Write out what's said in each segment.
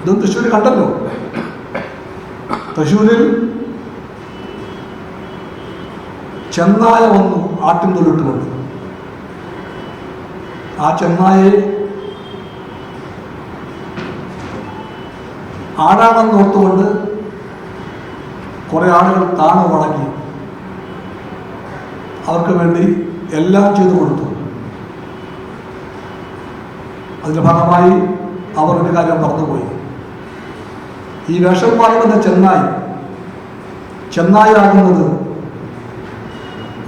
ഇതും തൃശ്ശൂർ കണ്ടല്ലോ. തൃശ്ശൂരിൽ ചെന്നായ വന്നു ആട്ടിൻ തൊലിട്ടുകൊണ്ട്. ആ ചെന്നായെ ആടാണെന്ന് ഓർത്തുകൊണ്ട് കുറേ ആളുകൾ താണു വണങ്ങി അവർക്ക് വേണ്ടി എല്ലാം ചെയ്തു കൊടുത്തു. അതിൻ്റെ ഭാഗമായി അവർ ഒരു കാര്യം മറന്നുപോയി. ഈ വേഷം മാറുന്ന ചെന്നായാകുന്നത്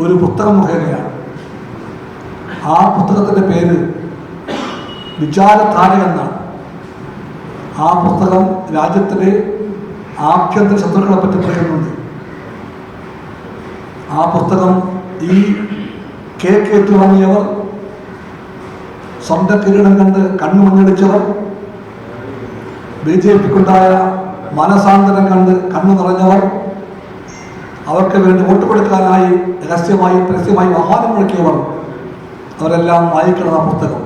ഒരു പുസ്തകം മുഖേനയാണ്. ആ പുസ്തകത്തിൻ്റെ പേര് വിചാരധാര എന്നാണ്. ആ പുസ്തകം രാജ്യത്തിലെ ആഭ്യന്തര ശത്രുക്കളെ പറ്റി പറയുന്നുണ്ട്. ആ പുസ്തകം ഈ കേക്കേറ്റ് വാങ്ങിയവർ, സ്വന്തം കിരീടം കണ്ട് കണ്ണു മഞ്ഞടിച്ചവർ, BJPക്കുണ്ടായ മനസാന്തരം കണ്ട് കണ്ണു നിറഞ്ഞവർ, അവർക്ക് വേണ്ടി വോട്ട് കൊടുക്കാനായി രഹസ്യമായി പരസ്യമായി ആഹ്വാനം മുഴക്കിയവർ, അവരെല്ലാം വായിക്കണം ആ പുസ്തകം.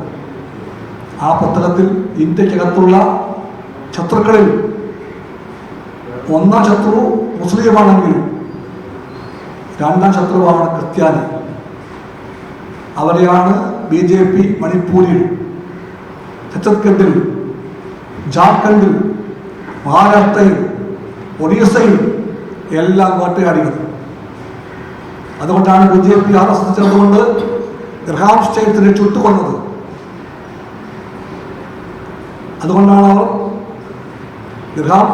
ആ പുസ്തകത്തിൽ ഇന്ത്യക്കകത്തുള്ള ശത്രുക്കളിൽ ഒന്നാം ശത്രു മുസ്ലിമാണെങ്കിൽ രണ്ടാം ശത്രുവാണ് ക്രിസ്ത്യാനി. അവരെയാണ് BJP മണിപ്പൂരിൽ, ഛത്തീസ്ഗഡിൽ, ജാർഖണ്ഡിൽ, മഹാരാഷ്ട്രയിൽ, ഒറീസയിൽ എല്ലാം വേട്ടയാടിയത്. അതുകൊണ്ടാണ് BJP RSS ചേർന്നുകൊണ്ട് ഗ്രഹാം സ്റ്റേറ്റ്സിനെ ചുട്ടുകൊന്നത്. അതുകൊണ്ടാണ് അവർ ഗ്രഹാം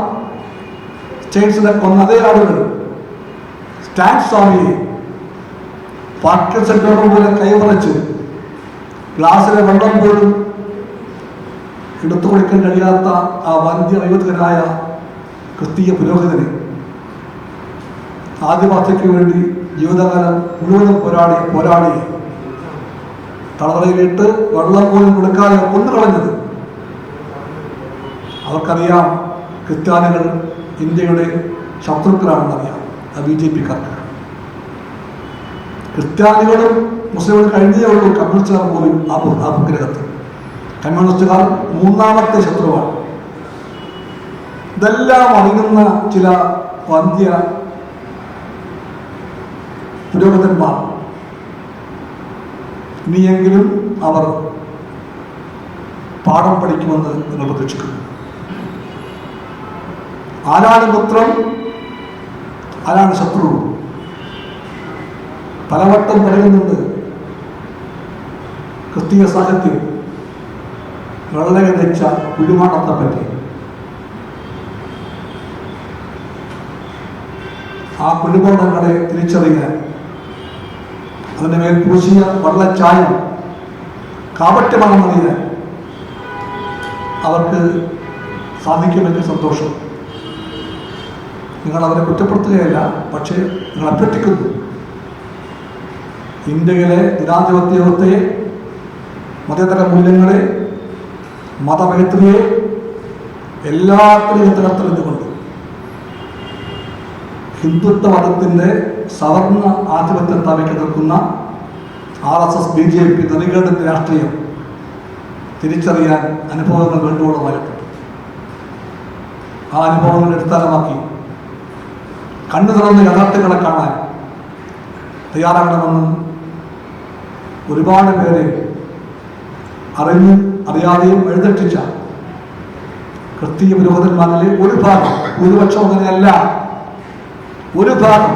സ്റ്റേറ്റ്സിനെ കൊന്ന അതേ ആളുകൾ സ്റ്റാൻ സ്വാമിയെ പാർക്കിൻസൺ രോഗം പോലെ കൈമറച്ച് ഗ്ലാസ്സിലെ വെള്ളം പോലും എടുത്തു കൊടുക്കാൻ കഴിയാത്ത ആ വന്ധ്യ വൈവിധ്യനായ ക്രിസ്തീയ പുരോഹിതനെ, ആദിവാസിക്ക് വേണ്ടി ജീവിതകാലം മുഴുവനും പോരാടി തളതറയിലിട്ട് വെള്ളം പോലും കൊടുക്കാതെ കൊന്നുകളഞ്ഞത്. അവർക്കറിയാം ക്രിസ്ത്യാനികൾ ഇന്ത്യയുടെ ശത്രുക്കളാണെന്നറിയാം. BJPക്കാർക്ക് ക്രിസ്ത്യാനികളും മുസ്ലിമുകളും കഴിഞ്ഞേ ഉള്ളൂ. കമ്മ്യൂണിസ്റ്റുകാർ പോലും ആ ഭൂഗ്രഹത്ത് കമ്മ്യൂണിസ്റ്റുകാർ മൂന്നാമത്തെ ശത്രുവാണ്. ഇതെല്ലാം അറിയുന്ന ചില വന്ധ്യ പുരോഹിതന്മാർ ഇനിയെങ്കിലും അവർ പാഠം പഠിക്കുമെന്ന് നിങ്ങൾ പ്രതീക്ഷിക്കുന്നു. ആരാണ് മിത്രം, ആരാണ് ശത്രു? പലവട്ടം പറയുന്നുണ്ട് ക്രിസ്തീയ സാഹിത്യം വെള്ളക ധരിച്ച കുഴിമാടത്തെ പറ്റി. ആ കുഴിമാടങ്ങളെ തിരിച്ചറിയാൻ അതിൻ്റെ മേൽ പൂശിയ വെള്ളച്ചായം കാപട്യമാണെന്നറിയാൻ അവർക്ക് സാധിക്കുമെങ്കിൽ സന്തോഷം. നിങ്ങൾ അവരെ കുറ്റപ്പെടുത്തുകയല്ല, പക്ഷേ നിങ്ങൾ അഭ്യർത്ഥിക്കുന്നു. ഇന്ത്യയിലെ ജനാധിപത്യ വ്യവസ്ഥയെ, മതേതര മൂല്യങ്ങളെ, മതമൈത്രിയെ എല്ലാത്തിനെയും തകർത്തെറിഞ്ഞുകൊണ്ട് ഹിന്ദുത്വ മതത്തിൻ്റെ സവർണ ആധിപത്യം സ്ഥാപിക്കാൻ നിൽക്കുന്ന RSS BJP നെറികേടിൻ്റെ രാഷ്ട്രീയം തിരിച്ചറിയാൻ അനുഭവങ്ങൾ വേണ്ടുവോളം വായിപ്പെട്ടു. ആ അനുഭവങ്ങളെ അടിസ്ഥാനമാക്കി കണ്ണു തുറന്ന് യാഥാർത്ഥ്യങ്ങളെ കാണാൻ തയ്യാറാകണമെന്ന് ഒരുപാട് പേരെ അറിഞ്ഞും അറിയാതെയും എഴുന്നേൽപ്പിച്ച ക്രിസ്തീയ പുരോഹിതന്മാരിലെ ഒരു ഭാഗം, ഭൂരിപക്ഷം അങ്ങനെയല്ല, ഒരു ഭാഗം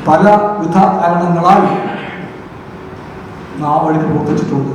പലവിധ കാരണങ്ങളാൽ ആ വഴിക്ക് പ്രവർത്തിച്ചിട്ടുണ്ട്.